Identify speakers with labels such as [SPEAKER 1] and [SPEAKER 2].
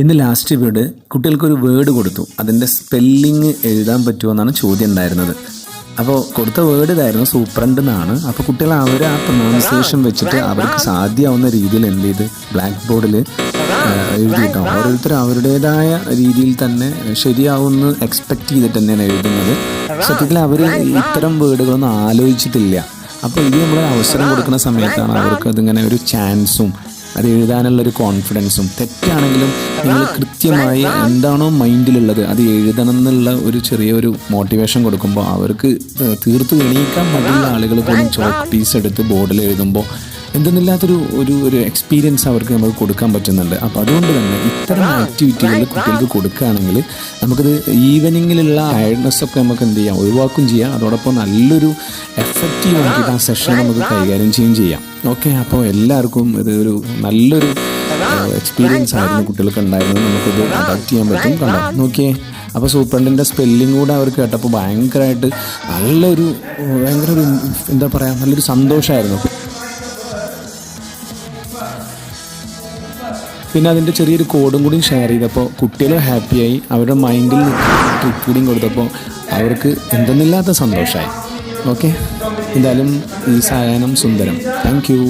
[SPEAKER 1] ഇന്ന് ലാസ്റ്റ് വീട് കുട്ടികൾക്കൊരു വേർഡ് കൊടുത്തു. അതിൻ്റെ സ്പെല്ലിങ് എഴുതാൻ പറ്റുമോ എന്നാണ് ചോദ്യം ഉണ്ടായിരുന്നത്. അപ്പോൾ കൊടുത്ത വേർഡ് ഇതായിരുന്നു, സൂപ്രണ്ട് എന്നാണ്. അപ്പോൾ കുട്ടികൾ അവർ ആ പ്രൊനൗൺസിയേഷൻ വെച്ചിട്ട് അവർക്ക് സാധ്യമാവുന്ന രീതിയിൽ എന്ത് ചെയ്ത് ബ്ലാക്ക് ബോർഡിൽ എഴുതിയിട്ടോ. ഓരോരുത്തർ അവരുടേതായ രീതിയിൽ തന്നെ ശരിയാവുമെന്ന് എക്സ്പെക്റ്റ് ചെയ്തിട്ട് തന്നെയാണ് എഴുതുന്നത്. സത്യത്തിൽ അവർ ഇത്തരം വേർഡുകളൊന്നും ആലോചിച്ചിട്ടില്ല. അപ്പോൾ ഇത് നമ്മൾ അവസരം കൊടുക്കുന്ന സമയത്താണ് അവർക്ക് അതിങ്ങനെ ഒരു ചാൻസും അത് എഴുതാനുള്ളൊരു കോൺഫിഡൻസും. തെറ്റാണെങ്കിലും നിങ്ങൾ കൃത്യമായി എന്താണോ മൈൻഡിലുള്ളത് അത് എഴുതണം എന്നുള്ള ഒരു ചെറിയൊരു മോട്ടിവേഷൻ കൊടുക്കുമ്പോൾ അവർക്ക് തീർത്തും എണീക്കാൻ മടിയുള്ള ആളുകൾ പോലും ചോക്ക് പീസ് എടുത്ത് ബോർഡിൽ എഴുതുമ്പോൾ എന്തെന്നില്ലാത്തൊരു ഒരു എക്സ്പീരിയൻസ് അവർക്ക് നമുക്ക് കൊടുക്കാൻ പറ്റുന്നുണ്ട്. അപ്പോൾ അതുകൊണ്ട് തന്നെ ഇത്തരം ആക്ടിവിറ്റികൾ കുട്ടികൾക്ക് കൊടുക്കുകയാണെങ്കിൽ നമുക്കത് ഈവനിങ്ങിലുള്ള ടയർഡ്നെസ്സൊക്കെ നമുക്ക് എന്ത് ചെയ്യാം, ഒഴിവാക്കുകയും ചെയ്യാം. അതോടൊപ്പം നല്ലൊരു എഫക്റ്റീവ് ആക്കിയിട്ട് ആ സെഷൻ നമുക്ക് കൈകാര്യം ചെയ്യുകയും ചെയ്യാം. ഓക്കെ, അപ്പോൾ എല്ലാവർക്കും ഇത് ഒരു നല്ലൊരു എക്സ്പീരിയൻസ് ആയിരുന്നു കുട്ടികൾക്ക് ഉണ്ടായിരുന്നത്. നമുക്കിത് അഡാപ്റ്റ് ചെയ്യാൻ പറ്റും. കണ്ടോ, നോക്കിയേ. അപ്പോൾ സൂപ്രണ്ടിൻ്റെ സ്പെല്ലിംഗ് കൂടെ അവർ കേട്ടപ്പോൾ ഭയങ്കര ഒരു എന്താ പറയുക, നല്ലൊരു സന്തോഷമായിരുന്നു. പിന്നെ അതിൻ്റെ ചെറിയൊരു കോഡും കൂടി ഷെയർ ചെയ്തപ്പോൾ കുട്ടികൾ ഹാപ്പിയായി. അവരുടെ മൈൻഡിൽ ട്രിക്ക് കൂടിയും കൊടുത്തപ്പോൾ അവർക്ക് എന്തെന്നില്ലാത്ത സന്തോഷമായി. ഓക്കെ, എന്തായാലും ഈ സായാഹ്നം സുന്ദരം. Thank you.